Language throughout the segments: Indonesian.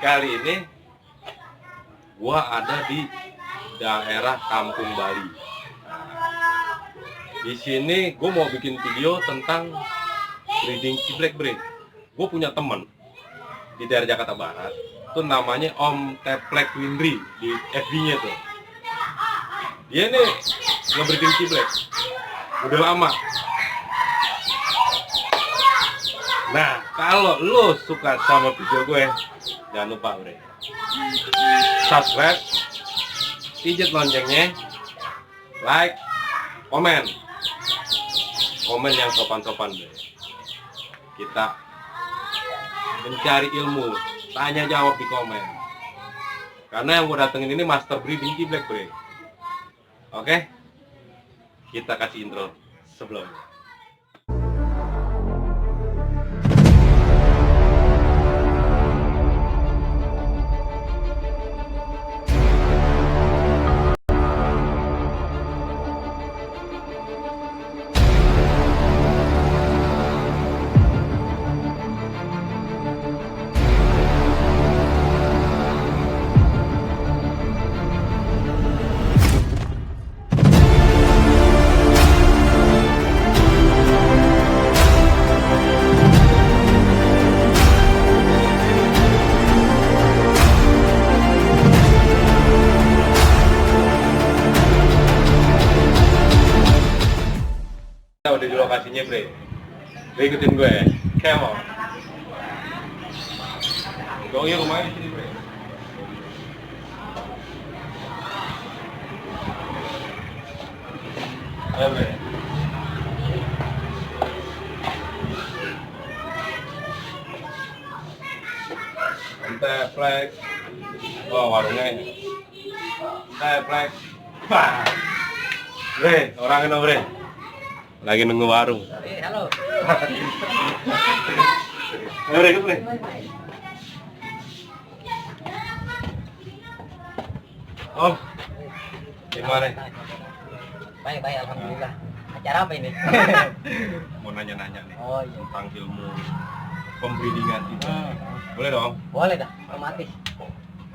Kali ini gua ada di daerah Kampung Bali. Di sini gua mau bikin video tentang breeding ciblek bre. Gua punya temen di daerah Jakarta Barat, itu namanya Om Teplek Windri di FB-nya tuh. Dia nih nge-breeding ciblek udah lama. Nah, kalau lo suka sama video gue, jangan lupa bre, subscribe, pijat loncengnya, like, komen yang sopan-sopan bre. Kita mencari ilmu, tanya jawab di komen. Karena yang gue datengin ini master breeding ciblek bre. Oke, kita kasih intro sebelumnya. Udah di lokasinya bre, ikutin gue, come on. Doi rumahnya di sini bre. Ayo bre. Teplek, oh warungnya ini. Teplek, wah, bre, orangnya bre. Lagi nunggu warung. Halo. Ayo ikut bre. Om, gimana? Baik, alhamdulillah. Acara apa ini? Mau nanya-nanya nih. Oh iya. Tentang ilmu pembreedingan itu. Boleh dong? Boleh dah, otomatis.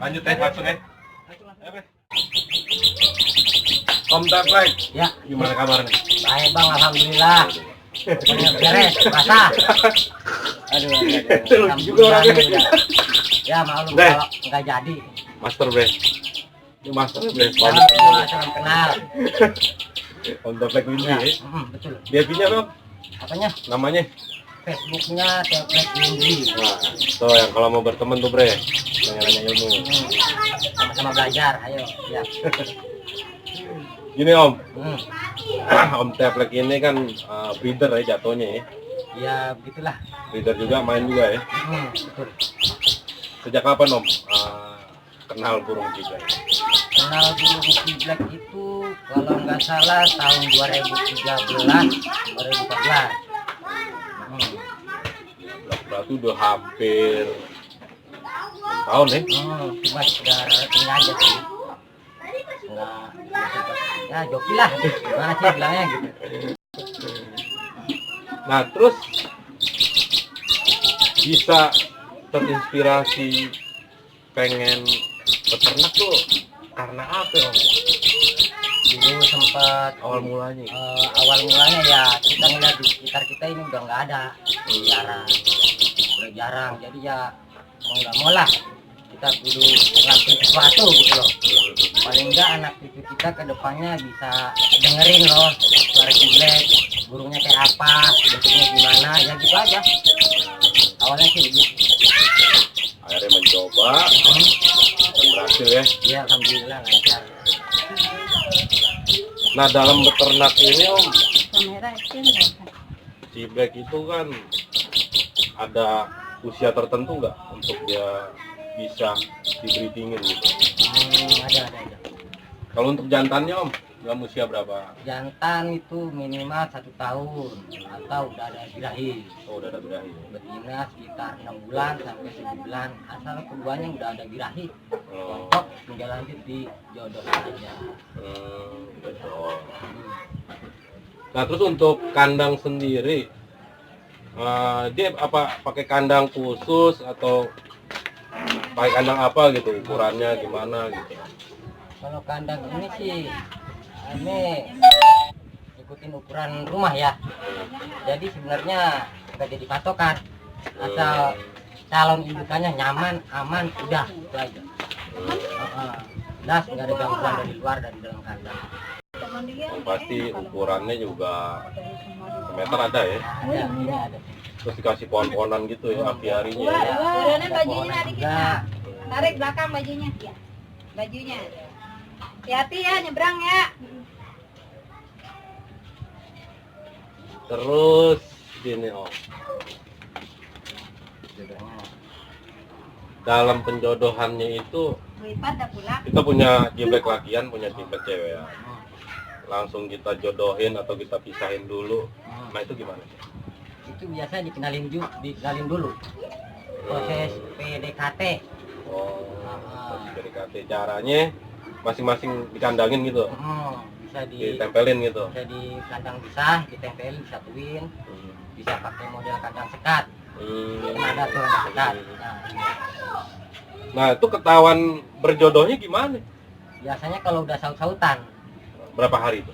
Lanjut langsung ya. Ayo bre. Om Teplek, Ya, gimana kabarnya? baik bang, alhamdulillah. Pokoknya beres, basah. Aduh. Lucu juga orangnya. Udah. Ya maklum Deh. kalau nggak jadi. Master bre. Ini master bre. Salam kenal. Om Teplek Windri ya. Betul. DP-nya dong, Apanya? namanya. Facebooknya Teplek Windri. Nah, tuh yang kalau mau berteman tuh bre, nanya-nanya ilmu. Sama-sama belajar, ayo. Ya. Gini Om, Hmm. Om Teplek ini kan breeder ya jatuhnya ya. Ya begitulah. Breeder juga, main juga ya. Betul. Sejak kapan Om kenal burung ciblek? Kenal burung ciblek itu kalau nggak salah tahun 2013, 2014. Berarti udah hampir 6 tahun ya. Cuma sudah ini aja sih. Nggak, ya joki lah. Gimana sih bilangnya gitu. Nah terus bisa terinspirasi pengen peternak tuh karena apa Om? Dulu sempat Awal mulanya? awal mulanya ya kita ngeliat di sekitar kita ini udah nggak ada, udah jarang. Jadi ya mau nggak mau lah kita kudu ngelakuin sesuatu gitu loh. Paling enggak anak cucu kita ke depannya bisa dengerin loh suara ciblek, burungnya kayak apa, bentuknya gimana, ya gitu aja. Awalnya sih begitu. Akhirnya mencoba dan berhasil ya. Ya alhamdulillah lancar. Nah dalam beternak ini Om, ciblek itu kan ada usia tertentu nggak untuk dia bisa dibreedingin gitu? Ada. Kalau untuk jantannya Om, dalam usia berapa? Jantan itu minimal 1 tahun atau udah ada birahi. Oh udah ada birahi. Betina sekitar 6 bulan sampai 7 bulan. Asal keduanya udah ada birahi. Oh, Untuk tinggal lanjut di jodoh saja. betul. Nah terus untuk kandang sendiri, dia apa pakai kandang khusus atau pakai kandang apa gitu, ukurannya gimana gitu? Kalau kandang ini sih ini ikutin ukuran rumah ya. Jadi sebenarnya nggak jadi patokan. Asal calon indukannya nyaman, aman, udah itu aja. Jelas nggak ada gangguan dari luar dan dalam kandang. Pasti ukurannya juga meter ada ya. Ada, ini ada. Terus dikasih pohon-pohonan gitu ya, apiarinya ya. Turunin bajunya Pohon adik juga. kita. Tarik belakang bajunya. Bajunya. Hati-hati ya nyebrang ya. Terus gini Om, Jodohnya. dalam penjodohannya itu Lipat dah pulang. kita punya jiblek lakian, punya jiblek cewek ya. Langsung kita jodohin atau kita pisahin dulu. Nah itu gimana? Itu biasa dikenalin dulu. Proses PDKT. Oh, proses PDKT, caranya masing-masing dikandangin gitu, Bisa ditempelin gitu. bisa di kandang pisah, ditempelin, disatuin. Bisa pakai model kandang sekat. Kan ada tuh kandang sekat. Nah itu ketahuan berjodohnya gimana? Biasanya kalau udah saut-sautan, Berapa hari itu?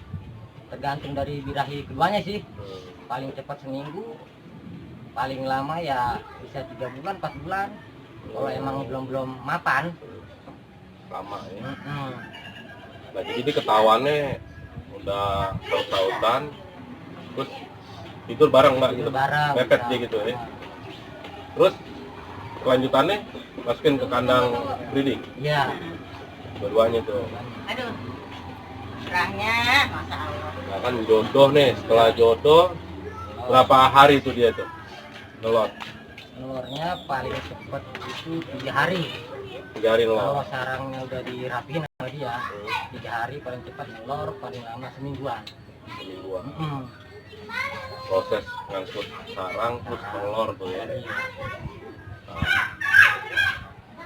tergantung dari birahi keduanya sih. Paling cepat seminggu, paling lama ya bisa 3 bulan, 4 bulan. Kalau emang belum mapan. Lama ya. Mm-mm. Nah jadi ketahuannya udah saut-sautan, terus tidur bareng nggak gitu? Tidur bareng, Mepet bisa. dia gitu ya. Terus kelanjutannya masukin ke kandang breeding, Iya. dua-duanya tuh. Aduh. Serahnya masa Allah. Nah kan jodoh nih, setelah jodoh berapa hari itu dia tuh nelor? Telurnya paling cepat itu 3 hari. 3 hari nelor. Kalau sarangnya udah dirapiin sama dia, 3 hari paling cepat telur, paling lama semingguan. Semingguan. Mm-mm. Proses ngangkut sarang terus telur tuh ya. Nah,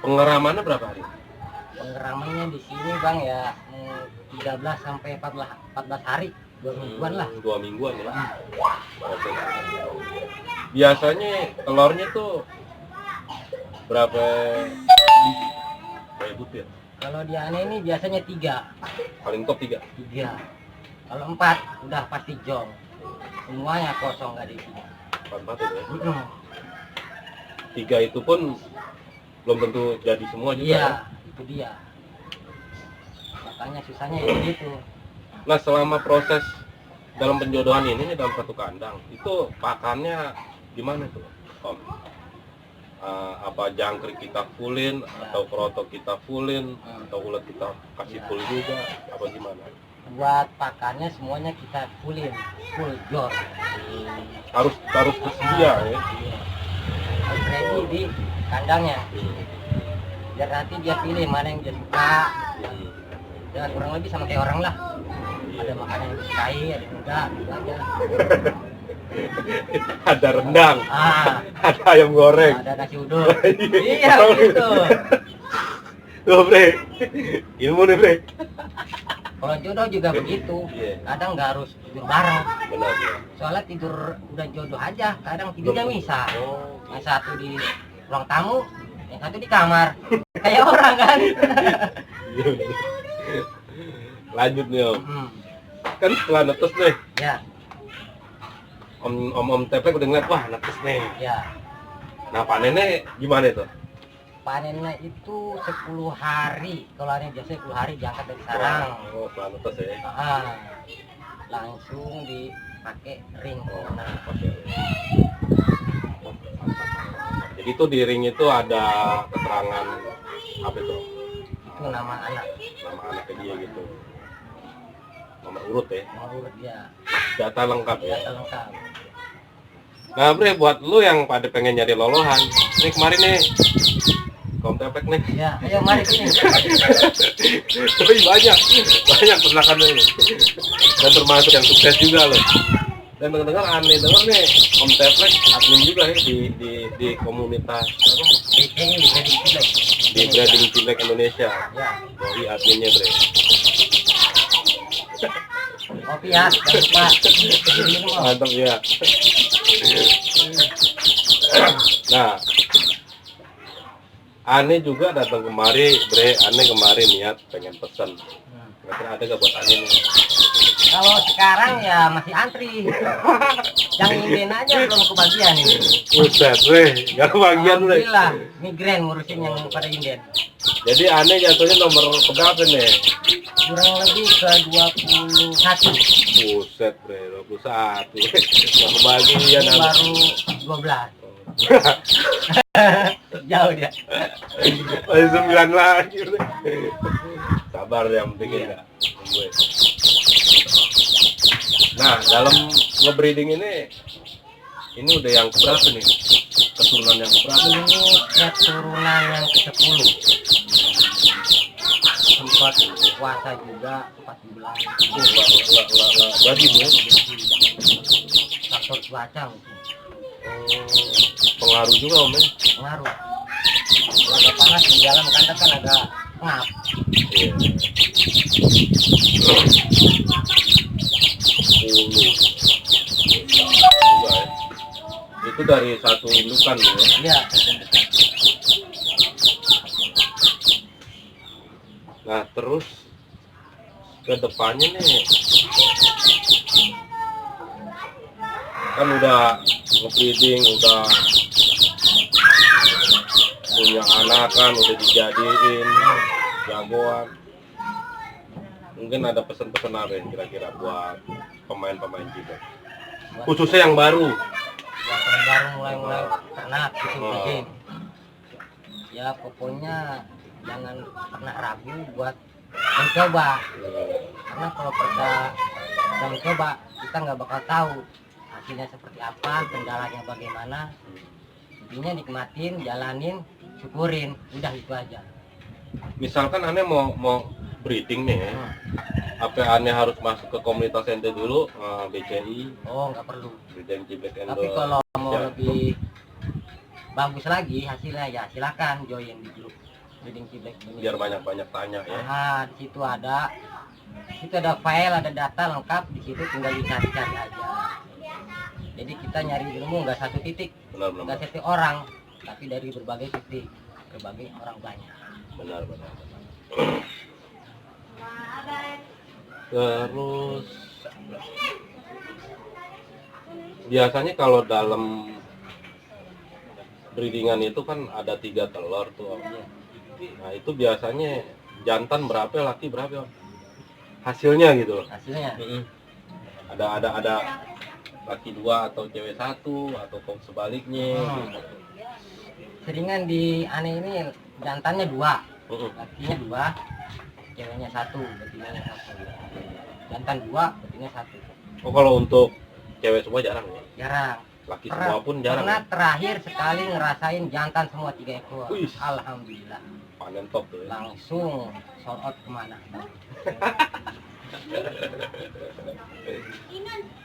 pengeramannya berapa hari? Penggeramannya di sini Bang ya 13 sampai 14 hari, 2 mingguan lah. 2 mingguan ya. Oke. Biasanya telurnya tuh berapa butir ya? Kalau di aneh ini biasanya 3. Paling top 3. Kalau 4 udah pasti jong. Semuanya kosong nggak diisi. 4 itu ya. Mm-mm. 3 itu pun belum tentu jadi semua juga. Iya, Ya? itu dia. Makanya susahnya itu gitu. Nah selama proses dalam penjodohan ini dalam satu kandang itu pakannya gimana tuh Om? Apa jangkrik kita fullin atau kerotok kita fullin atau ulet kita kasih full juga apa gimana? Buat pakannya semuanya kita full jor. Harus tersedia ya. Harus ready di kandangnya. Biar nanti dia pilih mana yang dia suka. Ya kurang lebih sama kayak orang lah. Ada makanan yang disukai, ada yang enggak, gitu aja. Ada rendang, ada ayam goreng, Ada nasi uduk. Iya gitu. Tuh bre, ilmu nih bre. Kalau jodoh juga begitu. Iya. Kadang nggak harus tidur bareng. Benar ya. Soalnya tidur udah jodoh aja. Kadang tidurnya misah. Oh, Yang satu di ruang tamu, yang satu di kamar. Kayak orang kan. iya, bener. Lanjut nih Om. Kan setelah netes nih, Ya, Om Teplek udah ngeliat, wah netes nih. ya. Nah panennya gimana itu? Panennya itu 10 hari. Kalau hari biasa 10 hari diangkat dari sarang. Oh, setelah netes ya. Langsung dipakai ring. Nah, Oke. Jadi itu di ring itu ada keterangan apa itu? itu nama anak. Nama anaknya dia gitu. Nomor urut ya. Mau urut dia. Data lengkap ya. Data lengkap. Nah bre, buat lu yang pada pengen nyari lolohan, ini kemarin nih Om Teplek nih. Ya, ayo mari sini. Tapi banyak peternakan ini. Dan termasuk yang sukses juga loh. Dan dengar aneh dengar nih Om Teplek admin juga ya di komunitas apa? Ini bisa dipilih. Di Breeding Ciblek Indonesia. Ya, Jadi adminnya bre. kopi ya, jangan lupa. Minum, Om. Mantap ya. Nah, Ane juga datang kemari, bre. Ane kemarin niat pengen pesen. Kira-kira ada gak buat Ane nih? Kalau sekarang ya masih antri. Yang inden aja belum kebagian ini. Buset, bre. Gak kebagian, bre. Alhamdulillah, migren ngurusin yang pada inden. Jadi Ane jatuhnya nomor keberapa nih? Kurang lebih ke 21. Buset, bre. 21. Gak kebagian. Ini baru 12. Jauh dia. Masih 9 lagi, bre. Sabar yang penting ya. Gue. Nah, dalam ngebreeding ini udah yang keberapa nih? Keturunan yang keberapa? Ini keturunan yang ke-10. Sempat puasa juga 4 bulan. Bagi bu. Faktor cuaca mungkin. Pengaruh juga om ya? Pengaruh. Kalau agak panas di dalam kandang kan agak ngap. Iya. 10. Juga ya. Itu dari satu indukan ya? Iya. Nah terus ke depannya nih kan udah nge-breeding, udah punya anak kan, udah dijadiin jagoan. Mungkin ada pesan-pesan apa yang kira-kira buat pemain-pemain juga, khususnya yang baru. Buat yang baru mulai ternak gitu bikin. Ya pokoknya jangan pernah ragu buat mencoba. Karena kalau pernah mencoba kita nggak bakal tahu hasilnya seperti apa, kendalanya bagaimana. Intinya nikmatin, jalanin, syukurin, udah itu aja. Misalkan Ane mau breeding nih, apa Ane harus masuk ke komunitas ente dulu, BCI? Oh nggak perlu. Breeding Ciblek Endo. Tapi kalau mau Ya. lebih bagus lagi hasilnya ya silakan join di grup breeding Ciblek ini. Biar banyak-banyak tanya ya. Nah, di situ ada file, ada data lengkap, di situ tinggal dicari-cari aja. Jadi kita nyari ilmu nggak satu titik, Benar. nggak satu orang, tapi dari berbagai titik, berbagai orang banyak. Benar. Terus biasanya kalau dalam breedingan itu kan ada 3 telur tuh Om. Nah itu biasanya jantan berapa, laki berapa Om? Hasilnya gitu loh. Hasilnya Ada laki 2 atau cewek 1 atau sebaliknya. seringan di aneh ini jantannya 2, Heeh. lakinya 2, ceweknya 1, betinanya 1. Jantan 2, betina 1. Oh kalau untuk cewek semua jarang ya? Jarang. Laki semua pun jarang. Karena Ya? terakhir sekali ngerasain jantan semua 3 ekor. Wih. Alhamdulillah. Panen top tuh ya. Langsung sold out kemana?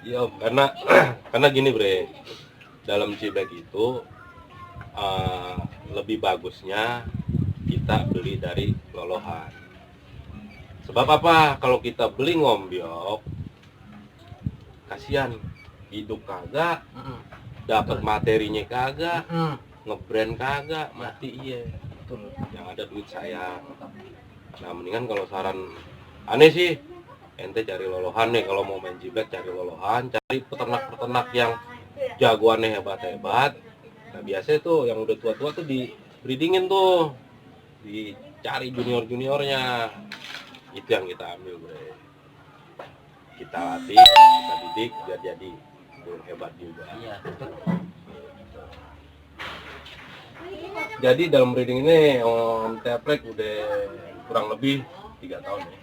Iya Om, karena gini bre, dalam Ciblek itu lebih bagusnya kita beli dari lolohan. Sebab apa? Kalau kita beli ngombyok, kasihan, hidup kagak, dapat materinya kagak, ngebrand kagak, mati iya. Betul. Yang ada duit sayang. Nah mendingan kalau saran aneh sih, ente cari lolohan nih. Kalau mau main Ciblek cari lolohan, cari peternak-peternak yang jagoannya hebat-hebat. Nah biasanya tuh yang udah tua-tua tuh di breedingin tuh, dicari junior-juniornya. Itu yang kita ambil bre. Kita latih, kita didik biar jadi burung hebat juga. Iya, betul. Jadi dalam breeding ini Om Teplek udah kurang lebih 3 tahun ya.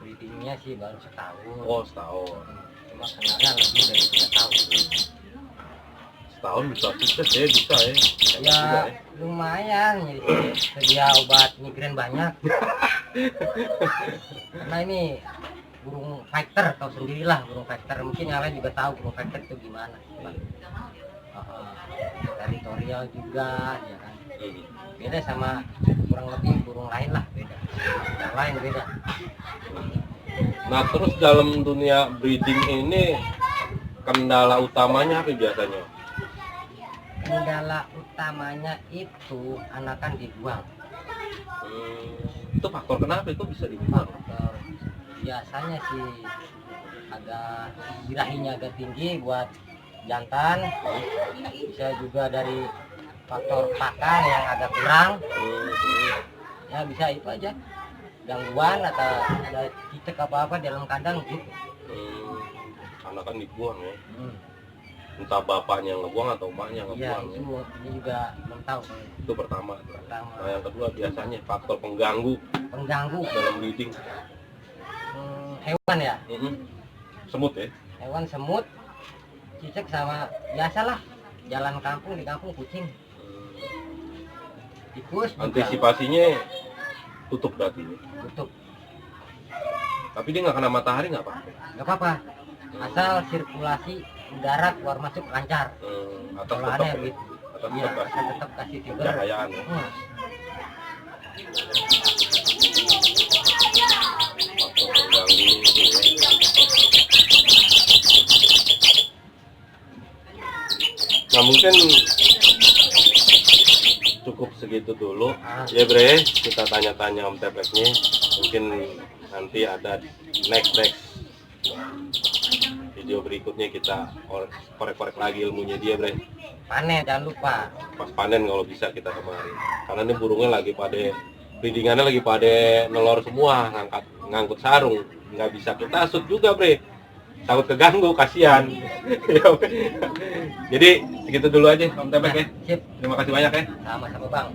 Breedingnya sih baru setahun. Oh setahun. Cuma kenalnya lebih dari 3 tahun. Setahun bisa sukses ya, bisa ya. Hebat Ya juga ya. lumayan, jadi sedia obat migren banyak. Karena ini burung fighter, tahu sendirilah burung fighter. Mungkin yang lain juga tahu burung fighter itu gimana. Teritorial juga, ya kan. Beda sama kurang lebih burung lain lah, beda. Yang lain beda. Nah terus dalam dunia breeding ini kendala utamanya apa biasanya? kendala utamanya itu anakan dibuang. Itu faktor kenapa itu bisa dibuang? Faktor biasanya sih agak birahinya agak tinggi buat jantan, bisa juga dari faktor pakan yang agak kurang. Ya bisa itu aja, gangguan atau ada cicak apa-apa dalam kandang gitu. Anakan dibuang ya. Entah bapaknya yang ngebuang atau emaknya yang Iya, ngebuang ya. itu ini juga belum tahu. Itu pertama. Pertama, Nah yang kedua biasanya faktor pengganggu pengganggu dalam breeding. hewan ya, Semut ya. hewan semut, cicak sama biasalah jalan kampung di kampung kucing, tikus juga Antisipasinya tutup berarti ya. tutup. Tapi dia nggak kena matahari nggak apa? Gak apa-apa, asal sirkulasi udara keluar masuk lancar. Atau Kalau tetap aneh gitu. atau Iya, tetap kasih tetap kasih fiber. pencahayaan ya. Faktor pengganggu itu ya. Nah mungkin cukup segitu dulu ya Bre, kita tanya-tanya Om Tepleknya, mungkin nanti ada next video berikutnya kita korek-korek lagi ilmunya dia Bre. Panen jangan lupa. Pas panen kalau bisa kita kemarin, karena ini burungnya lagi pada breedingannya lagi pada nelor semua, ngangkut sarung, nggak bisa kita shoot juga Bre, takut keganggu, kasihan. Jadi segitu dulu aja Om Teplek ya. Sip, Terima kasih banyak ya. sama-sama Bang.